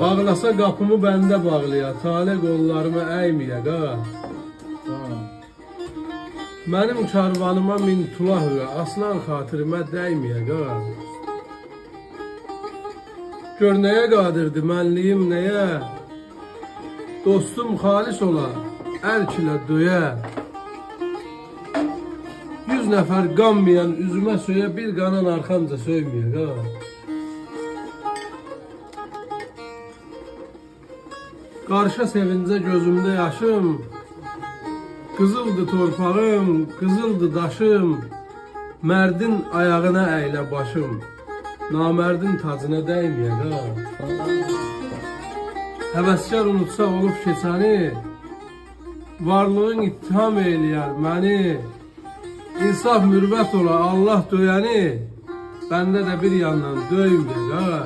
Bağlasa qapımı bəndə bağlaya, tale qollarımı əyməyə qağa. Mənim karvanıma min tulah hüyə, aslan xatirimə dəyməyə qağa. Gör nəyə qadirdi mənliyim nəyə, dostum xalis ola, əlk ilə döyə. 100 nəfər qanmayan üzümə söyə, bir qanan arxamca söyməyə qağa. Qarşa sevincə gözümdə yaşım, qızıldı torpağım, qızıldı daşım, mərdin ayağına əylə başım, namərdin tacına dəyməyə qağa. Həvəskar unutsa olub keçəni, varlığın ittiham eyləyər məni. İnsaf mürvət ola Allah döyəni, bəndə də bir yandan döyməyə qağa.